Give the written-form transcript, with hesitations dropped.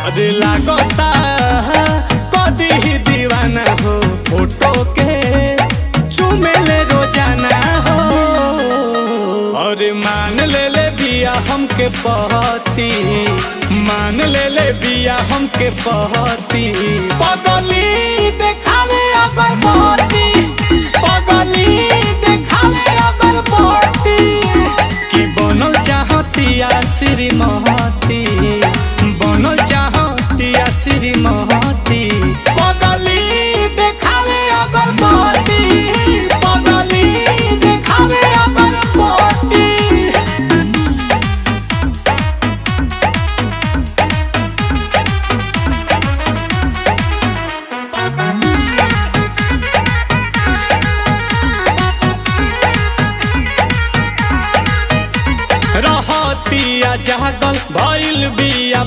अरे लागता कदी ही दीवाना हो, फोटो के चुमेले रोजाना हो। अरे मान ले बिया हमके पहती, मान ले बिया हमके पहती। पगली देखावे अगर पहती, पगली देखावे अगर पहती। कि बनल चाहतिया श्रीमती, बनल चाहतिया श्रीमती। पगली देखावे अगर पहती, पगली देखावे अगर पहती। रहतिया जागल भइल बिया